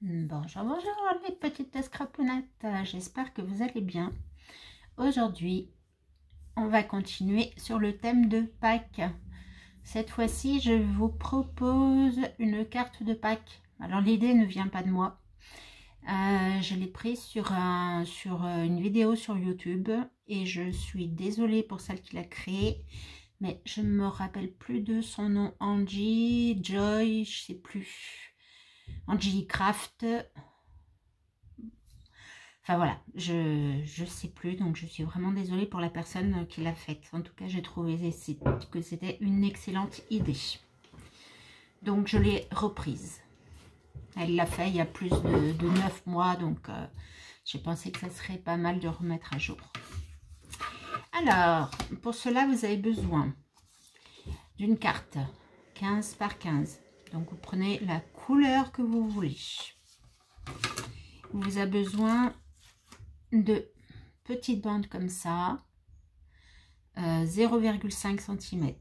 Bonjour, bonjour les petites scrapounettes, j'espère que vous allez bien. Aujourd'hui, on va continuer sur le thème de Pâques. Cette fois-ci, je vous propose une carte de Pâques. Alors l'idée ne vient pas de moi. Je l'ai prise sur une vidéo sur YouTube et je suis désolée pour celle qui l'a créée. Mais je ne me rappelle plus de son nom, Angie, Joy, je sais plus. Angie Craft. Enfin voilà, je sais plus, donc je suis vraiment désolée pour la personne qui l'a faite. En tout cas, j'ai trouvé que c'était une excellente idée. Donc je l'ai reprise. Elle l'a fait il y a plus de 9 mois, donc j'ai pensé que ça serait pas mal de remettre à jour. Alors, pour cela, vous avez besoin d'une carte 15 par 15. Donc vous prenez la couleur que vous voulez. Vous avez besoin de petites bandes comme ça, 0,5 cm.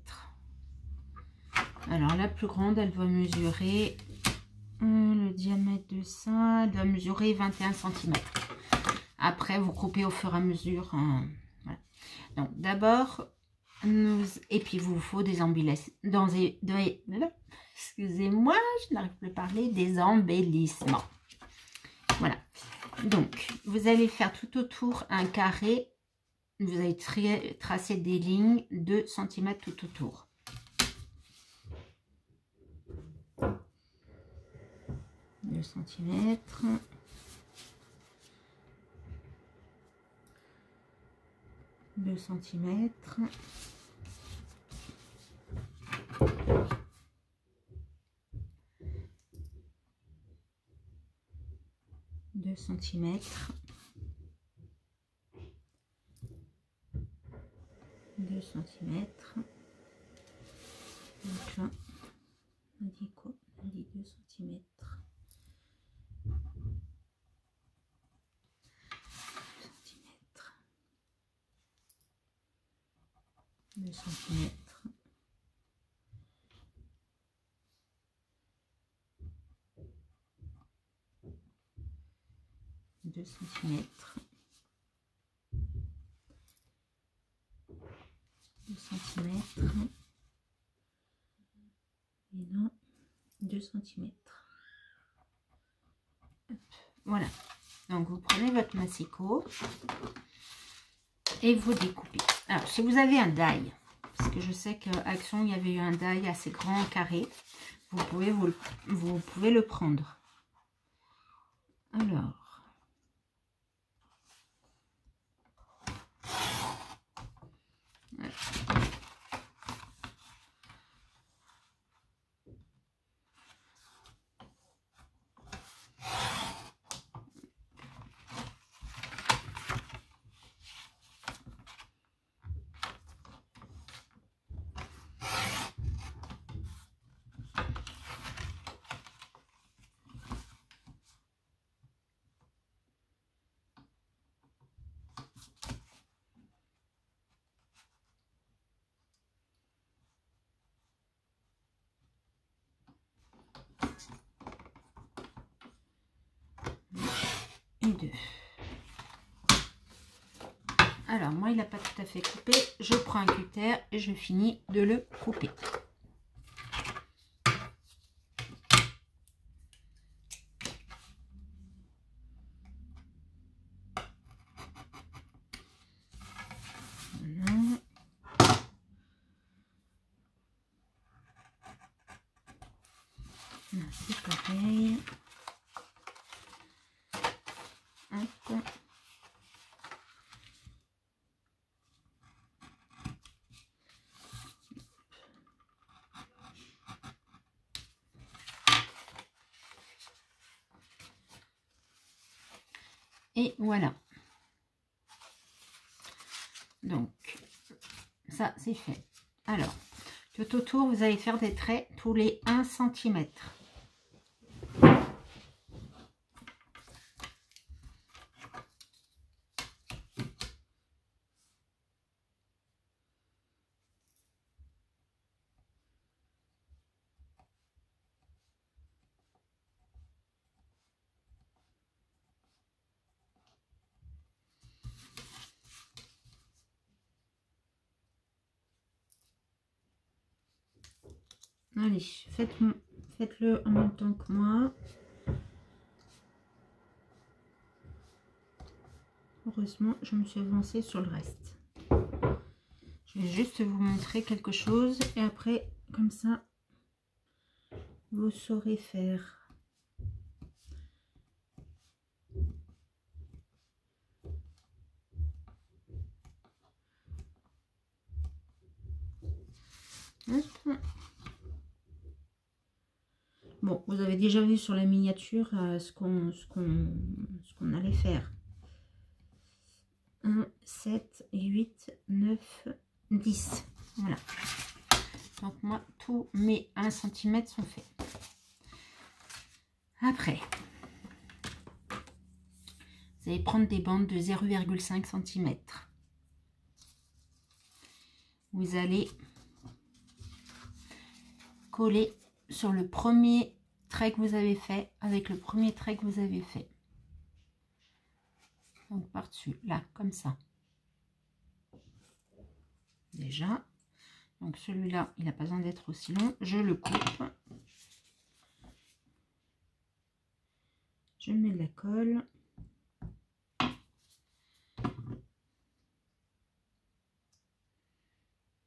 Alors la plus grande, elle va mesurer le diamètre de ça, elle doit mesurer 21 cm. Après, vous coupez au fur et à mesure. Voilà. Donc d'abord, et puis il vous faut des embellissements. Excusez-moi, je n'arrive plus à parler, des embellissements. Voilà. Donc, vous allez faire tout autour un carré. Vous allez tracer des lignes 2 cm tout autour. Deux centimètres. 2 centimètres. 2 centimètres. 2 centimètres. Donc là, on dit quoi? On dit 2 centimètres. 2 centimètres. 2 centimètres. 2 centimètres. Et là, 2 centimètres. Voilà. Donc, vous prenez votre massicot et vous découpez. Alors, si vous avez un die, parce que je sais qu'à Action, il y avait eu un die assez grand, carré, vous pouvez le prendre. Alors, et 2. Alors, moi, il n'a pas tout à fait coupé. Je prends un cutter et je finis de le couper. Voilà. C'est pareil. Hop. Et voilà. Donc, ça, c'est fait. Alors, tout autour, vous allez faire des traits tous les 1 cm. Allez, faites-le en même temps que moi. Heureusement, je me suis avancée sur le reste. Je vais juste vous montrer quelque chose et après, comme ça, vous saurez faire. Hop. Bon, vous avez déjà vu sur la miniature ce qu'on allait faire. 1, 7, 8, 9, 10. Voilà. Donc moi, tous mes 1 cm sont faits. Après, vous allez prendre des bandes de 0,5 cm. Vous allez coller sur le premier trait que vous avez fait avec le premier trait que vous avez fait. Donc par-dessus, là, comme ça. Déjà. Donc celui-là, il n'a pas besoin d'être aussi long. Je le coupe. Je mets de la colle.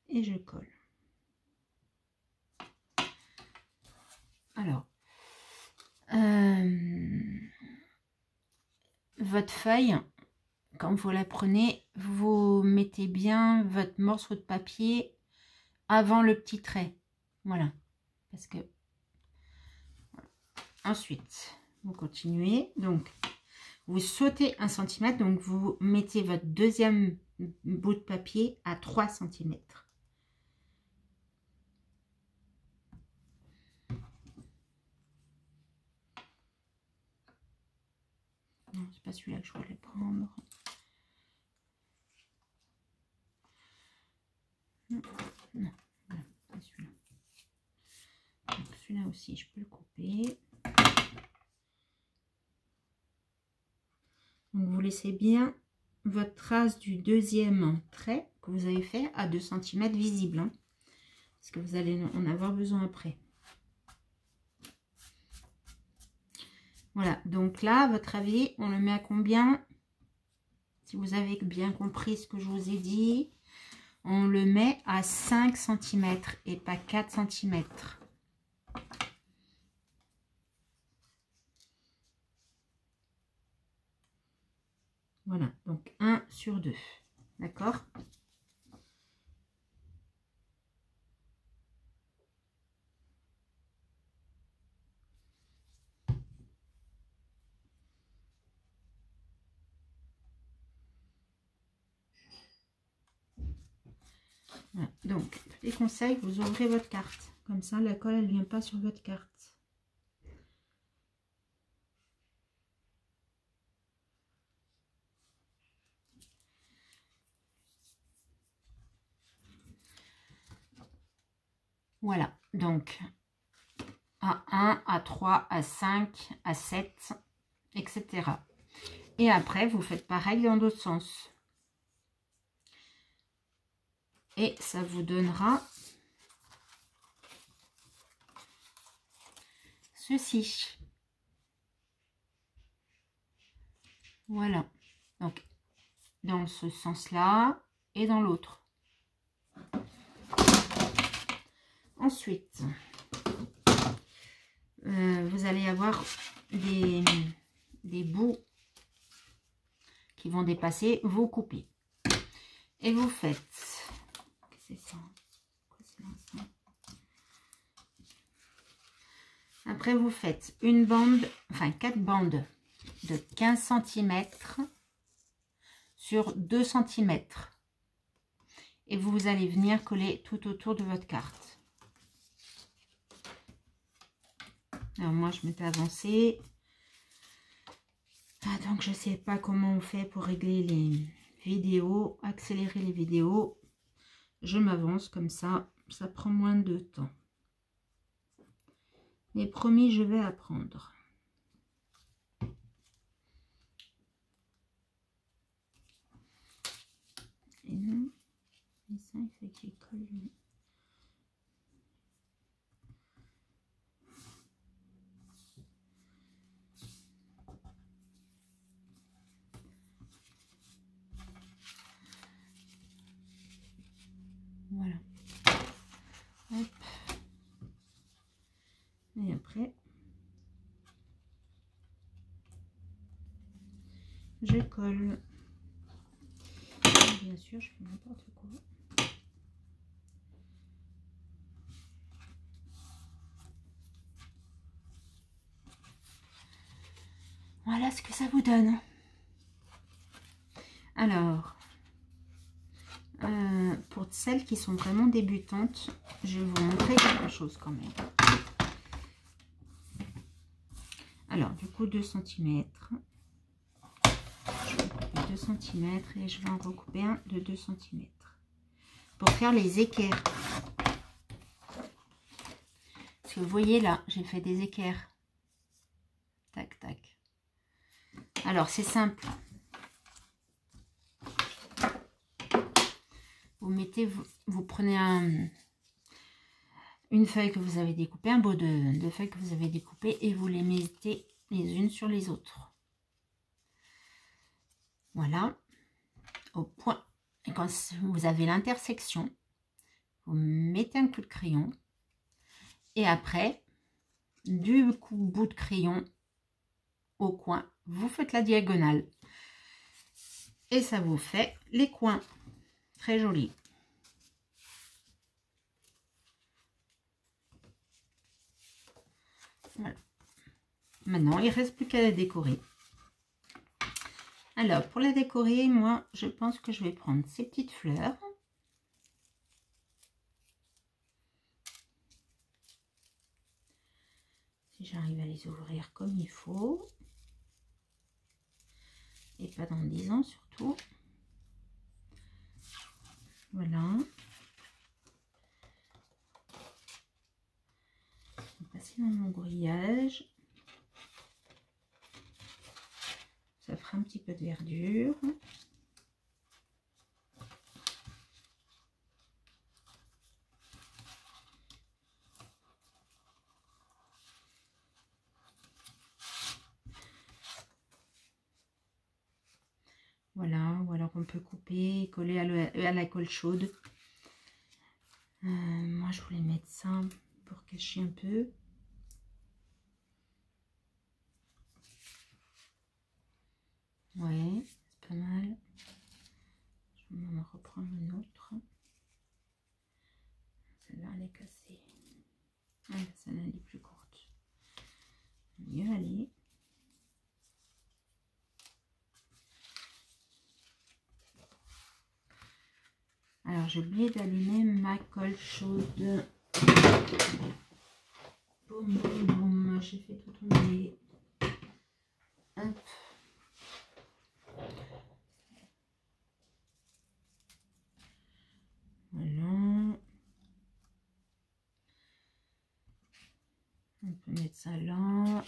Et je colle. Alors, votre feuille, quand vous la prenez, vous mettez bien votre morceau de papier avant le petit trait. Voilà. Parce que... Ensuite, vous continuez. Donc, vous sautez 1 cm. Donc, vous mettez votre deuxième bout de papier à 3 cm. Non, c'est pas celui-là que je voulais prendre. Non, non, voilà, c'est celui-là. Donc celui-là aussi, je peux le couper. Donc vous laissez bien votre trace du deuxième trait que vous avez fait à 2 cm visible. Hein, parce que vous allez en avoir besoin après. Voilà, donc là, votre avis, on le met à combien? Si vous avez bien compris ce que je vous ai dit, on le met à 5 cm et pas 4 cm. Voilà, donc 1 sur 2. D'accord? Voilà. Donc, petit conseil, vous ouvrez votre carte. Comme ça, la colle, elle ne vient pas sur votre carte. Voilà, donc A1, A3, A5, A7, etc. Et après, vous faites pareil dans l'autre sens. Et ça vous donnera ceci. Voilà. Donc, dans ce sens-là et dans l'autre. Ensuite, vous allez avoir des bouts qui vont dépasser, vous coupez. Et vous faites... C'est ça. Après, vous faites une bande, enfin 4 bandes de 15 cm sur 2 cm. Et vous allez venir coller tout autour de votre carte. Alors moi, je m'étais avancée. Ah, donc, je ne sais pas comment on fait pour régler les vidéos, accélérer les vidéos. Je m'avance comme ça, ça prend moins de temps. Mais promis, je vais apprendre. Et non, et ça, il faut qu'il colle. je colle. Et bien sûr, je fais n'importe quoi. Voilà ce que ça vous donne. Alors, pour celles qui sont vraiment débutantes, je vais vous montrer quelque chose quand même. Alors, du coup, 2 cm. Je vais recouper 2 cm et je vais en recouper un de 2 cm. Pour faire les équerres. Parce que vous voyez là, j'ai fait des équerres. Tac, tac. Alors, c'est simple. Vous mettez, vous prenez une feuille que vous avez découpée, un bout de feuilles que vous avez découpées et vous les mettez les unes sur les autres. Voilà, au point. Et quand vous avez l'intersection, vous mettez un coup de crayon et après, du bout de crayon au coin, vous faites la diagonale. Et ça vous fait les coins. Très joli. Voilà. Maintenant, il ne reste plus qu'à la décorer. Alors, pour la décorer, moi, je pense que je vais prendre ces petites fleurs. Si j'arrive à les ouvrir comme il faut. Et pas dans 10 ans surtout. Voilà. Je vais passer dans mon grillage. Ça fera un petit peu de verdure. Voilà, ou alors on peut couper, coller à la colle chaude. Moi, je voulais mettre ça pour cacher un peu. Ouais, c'est pas mal. Je vais en reprendre une autre. Celle-là, elle est cassée. Ah, celle-là, elle est plus courte. Mieux aller. Alors, j'ai oublié d'allumer ma colle chaude. Boum, boum, boum. J'ai fait tout tomber. Hop. Voilà. On peut mettre ça là.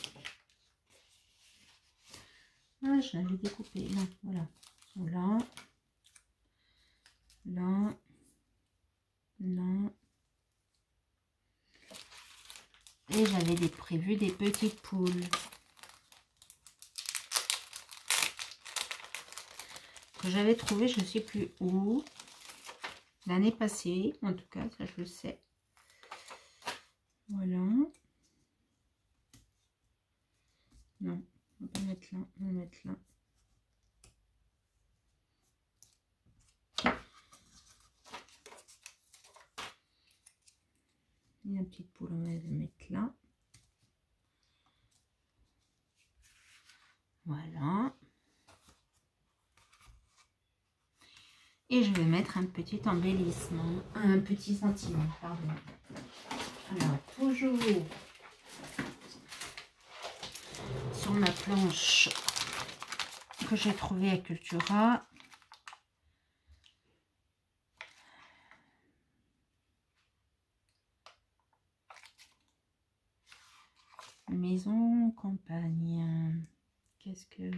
Ah, je l'avais découpé. Là, voilà. Là. Là. Là. Et j'avais prévu des petites poules. Que j'avais trouvé, je ne sais plus où. L'année passée, en tout cas, ça je le sais. Voilà. Non, on va pas mettre là, on va mettre là. Et la petite poule, on va la mettre là. Voilà. Et je vais mettre un petit embellissement, un petit sentiment, pardon. Alors, toujours sur ma planche que j'ai trouvée à Cultura. Maison, campagne. Qu'est-ce que...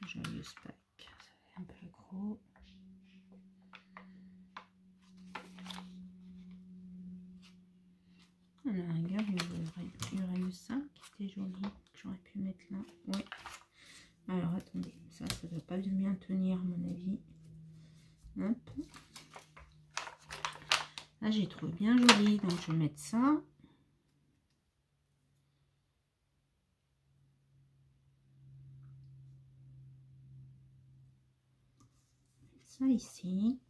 Joyeux pack, ça fait un peu gros. À la rigueur, il y aurait eu ça qui était joli, que j'aurais pu mettre là. Oui. Alors attendez, ça ne doit pas bien tenir à mon avis. Hop. Ah, j'ai trouvé bien joli, donc je vais mettre ça. Ça ici.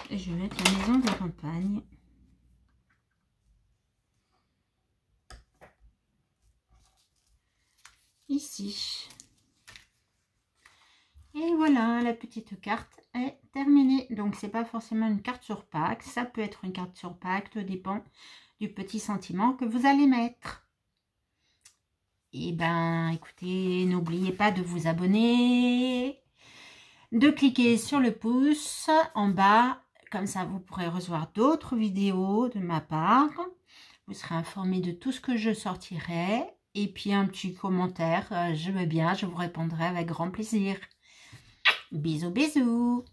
Et je vais mettre la maison de campagne. Ici. Et voilà, la petite carte est terminée. Donc, c'est pas forcément une carte sur pack. Ça peut être une carte sur pack. Tout dépend du petit sentiment que vous allez mettre. Et ben, écoutez, n'oubliez pas de vous abonner, de cliquer sur le pouce en bas. Comme ça, vous pourrez recevoir d'autres vidéos de ma part. Vous serez informé de tout ce que je sortirai. Et puis, un petit commentaire. Je veux bien, je vous répondrai avec grand plaisir. Bisous, bisous.